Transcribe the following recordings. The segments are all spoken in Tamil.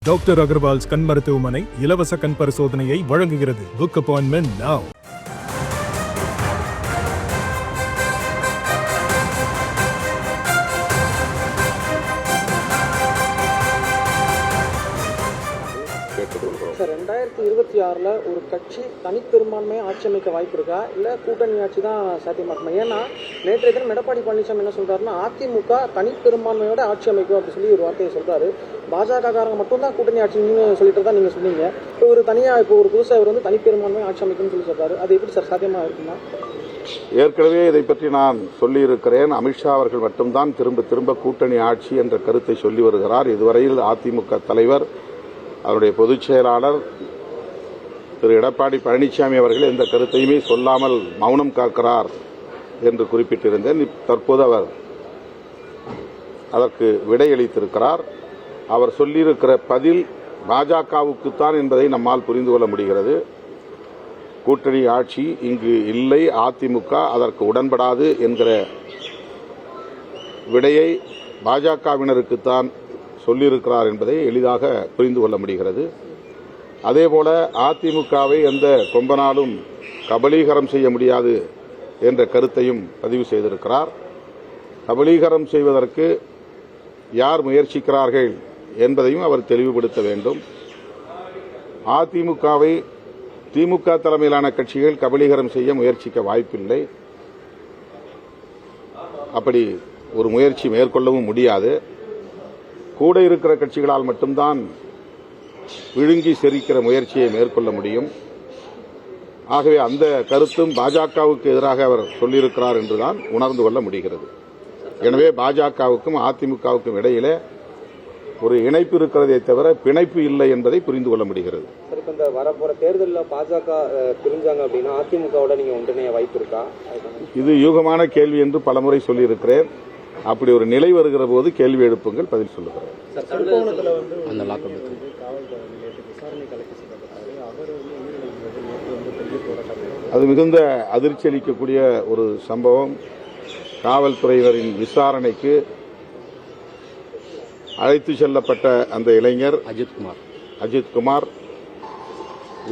டாக்டர் அகர்வால்ஸ் கண் மருத்துவமனை இலவச கண் பரிசோதனையை வழங்குகிறது. Book appointment now. சார், 2026 ஒரு கட்சி தனிப்பெரும்பான்மையை ஆட்சி அமைக்க வாய்ப்பு இருக்கா, இல்லை கூட்டணி ஆட்சி தான் சாத்தியமாக்குமா? ஏன்னா நேற்றைய தினம் எடப்பாடி பழனிசாமி என்ன சொல்றாருன்னா, அதிமுக தனிப்பெரும்பான்மையோட ஆட்சி அமைக்கும் அப்படி சொல்லி ஒரு வார்த்தையை சொல்றாரு. பாஜக காரங்க மட்டும்தான் கூட்டணி ஆட்சின்னு சொல்லிட்டு தான் நீங்க சொன்னீங்க. இப்போ ஒரு புதுசாக அவர் வந்து தனிப்பெரும்பான்மை ஆட்சி அமைக்கும்னு சொல்லி சொல்றாரு. அது எப்படி சார் சாத்தியமா இருக்குமா? ஏற்கனவே இதை பற்றி நான் சொல்லியிருக்கிறேன். அமித்ஷா அவர்கள் மட்டும்தான் திரும்ப திரும்ப கூட்டணி ஆட்சி என்ற கருத்தை சொல்லி வருகிறார். இதுவரையில் அதிமுக தலைவர், அவருடைய பொதுச் செயலாளர் திரு எடப்பாடி பழனிசாமி அவர்கள் எந்த கருத்தையுமே சொல்லாமல் மௌனம் காக்கிறார் என்று குறிப்பிட்டிருந்தேன். தற்போது அவர் அதற்கு விடையளித்திருக்கிறார். அவர் சொல்லியிருக்கிற பதில் பாஜகவுக்குத்தான் என்பதை நம்மால் புரிந்து கொள்ள முடிகிறது. கூட்டணி ஆட்சி இங்கு இல்லை, அதிமுக அதற்கு உடன்படாது என்கிற விடையை பாஜகவினருக்குத்தான் சொல்லியிருக்கிறார் என்பதை எளிதாக புரிந்து கொள்ள முடிகிறது. அதேபோல அதிமுகவை எந்த கொம்பனாலும் கபலீகரம் செய்ய முடியாது என்ற கருத்தையும் பதிவு செய்திருக்கிறார். கபலீகரம் செய்வதற்கு யார் முயற்சிக்கிறார்கள் என்பதையும் அவர் தெளிவுபடுத்த வேண்டும். அதிமுகவை திமுக தலைமையிலான கட்சிகள் கபலீகரம் செய்ய முயற்சிக்க வாய்ப்பில்லை. அப்படி ஒரு முயற்சி மேற்கொள்ளவும் முடியாது. கூட இருக்கிற கட்சிகளால் மட்டும்தான் விழுங்கி செரிக்கிற முயற்சியை மேற்கொள்ள முடியும். ஆகவே அந்த கருத்தும் பாஜகவுக்கு எதிராக அவர் சொல்லியிருக்கிறார் என்றுதான் உணர்ந்து கொள்ள முடிகிறது. எனவே பாஜகவுக்கும் அதிமுகவுக்கும் இடையிலே ஒரு இணைப்பு இருக்கிறதே தவிர பிணைப்பு இல்லை என்பதை புரிந்து கொள்ள முடிகிறது. இந்த வரப்போற தேர்தலில் பாஜக பிரிஞ்சாங்க அப்படின்னா அதிமுகவோட நீங்க ஒன்றிணைய வாய்ப்பு இருக்கா? இது யூகமான கேள்வி என்று பலமுறை சொல்லியிருக்கிறேன். அப்படி ஒரு நிலை வருகிற போது கேள்வி எழுப்புங்கள், பதில் சொல்லுகிறேன். அது மிகுந்த அதிர்ச்சி அளிக்கக்கூடிய ஒரு சம்பவம். காவல்துறையினரின் விசாரணைக்கு அழைத்து செல்லப்பட்ட அந்த இளைஞர் அஜித்குமார்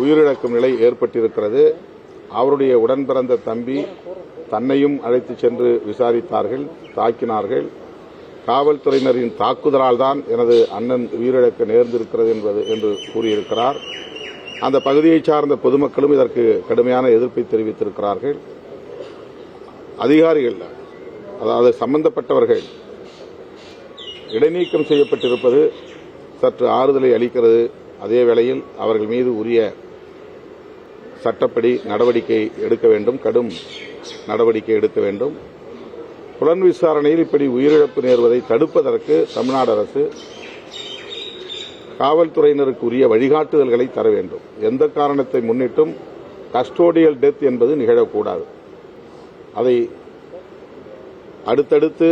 உயிரிழக்கும் நிலை ஏற்பட்டிருக்கிறது. அவருடைய உடன் பிறந்த தம்பி தன்னையும் அழைத்து சென்று விசாரித்தார்கள், தாக்கினார்கள். காவல்துறையினரின் தாக்குதலால் தான் எனது அண்ணன் உயிரிழக்க நேர்ந்திருக்கிறது என்று கூறியிருக்கிறார். அந்த பகுதியைச் சார்ந்த பொதுமக்களும் இதற்கு கடுமையான எதிர்ப்பை தெரிவித்திருக்கிறார்கள். அதிகாரிகள், அதாவது சம்பந்தப்பட்டவர்கள் இடைநீக்கம் செய்யப்பட்டிருப்பது சற்று ஆறுதலை அளிக்கிறது. அதே வேளையில் அவர்கள் மீது உரிய சட்டப்படி நடவடிக்கை எடுக்க வேண்டும், கடும் நடவடிக்கை எடுக்க வேண்டும். புலன் விசாரணையில் இப்படி உயிரிழப்பு நேர்வதை தடுப்பதற்கு தமிழ்நாடு அரசு காவல்துறையினருக்கு உரிய வழிகாட்டுதல்களை தர வேண்டும். எந்த காரணத்தை முன்னிட்டும் கஸ்டோடியல் டெத் என்பது நிகழக்கூடாது. அதை அடுத்தடுத்து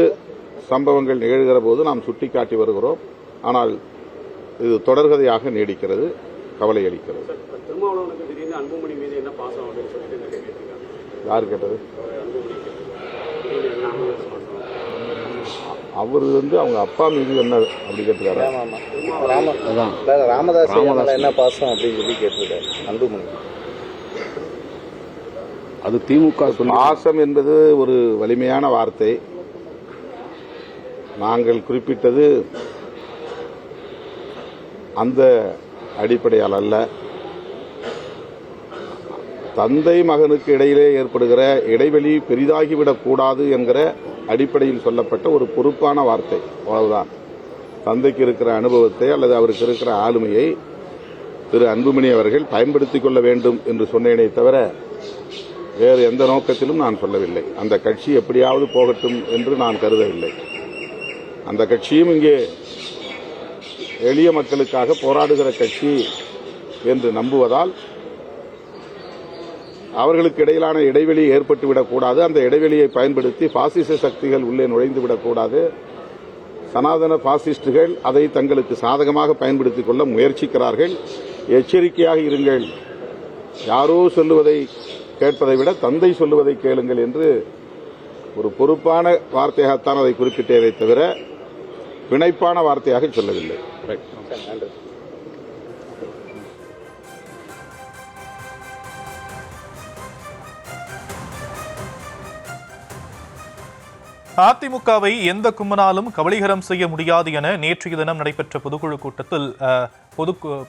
சம்பவங்கள் நிகழ்கிற போது நாம் சுட்டிக்காட்டி வருகிறோம். ஆனால் இது தொடர்கதையாக நீடிக்கிறது, கவலை அளிக்கிறது. யார் கேட்டது? அவர் அவங்க அப்பா மீது என்ன அப்படி கேட்டுக்காரு? ராமதாஸ் என்ன பாசம் அப்படின்னு சொல்லி கேட்டிருக்காரு அன்புமணி. அது திமுக பாசம் என்பது ஒரு வலிமையான வார்த்தை. நாங்கள் குறிப்பிட்டது அந்த அடிப்படையால் அல்ல. தந்தை மகனுக்கு இடையிலே ஏற்படுகிற இடைவெளி பெரிதாகிவிடக்கூடாது என்கிற அடிப்படையில் சொல்லப்பட்ட ஒரு பொறுப்பான வார்த்தை, அவ்வளவுதான். தந்தைக்கு இருக்கிற அனுபவத்தை அல்லது அவருக்கு இருக்கிற ஆளுமையை திரு அன்புமணி அவர்கள் பயன்படுத்திக் கொள்ள வேண்டும் என்று சொன்னேனே தவிர வேறு எந்த நோக்கத்திலும் நான் சொல்லவில்லை. அந்த கட்சி எப்படியாவது போகட்டும் என்று நான் கருதவில்லை. அந்த கட்சியும் இங்கே எளிய மக்களுக்காக போராடுகிற கட்சி என்று நம்புவதால் அவர்களுக்கு இடையிலான இடைவெளி ஏற்பட்டுவிடக்கூடாது. அந்த இடைவெளியை பயன்படுத்தி பாசிச சக்திகள் உள்ளே நுழைந்துவிடக்கூடாது. சனாதன பாசிஸ்டுகள் அதை தங்களுக்கு சாதகமாக பயன்படுத்திக் கொள்ள முயற்சிக்கிறார்கள். எச்சரிக்கையாக இருங்கள். யாரோ சொல்லுவதை கேட்பதை விட தந்தை சொல்லுவதை கேளுங்கள் என்று ஒரு பொறுப்பான வார்த்தையாகத்தான் அதை குறிப்பிட்டதை தவிர பிணைப்பான வார்த்தையாக சொல்லவில்லை. அதிமுகவை எந்த கும்பனாலும் கபலீகரம் செய்ய முடியாது என நேற்றைய தினம் நடைபெற்ற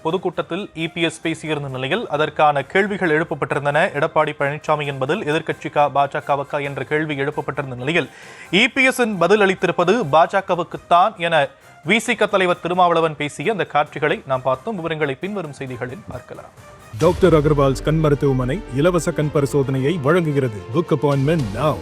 பொதுக்கூட்டத்தில் இபிஎஸ் பேசியிருந்த நிலையில் அதற்கான கேள்விகள் எழுப்பப்பட்டிருந்தன. எடப்பாடி பழனிசாமியின் பதில் எதிர்க்கட்சிக்கா பாஜகவுக்கா என்ற கேள்வி எழுப்பப்பட்டிருந்த நிலையில் இபிஎஸ்ஸின் பதில் அளித்திருப்பது பாஜகவுக்குத்தான் என விசிக தலைவர் திருமாவளவன் பேசிய அந்த காட்சிகளை நாம் பார்த்தோம். விவரங்களை பின்வரும் செய்திகளில் பார்க்கலாம். டாக்டர் அகர்வால்ஸ் கண் மருத்துவமனை இலவச கண் பரிசோதனையை வழங்குகிறது. Book appointment now.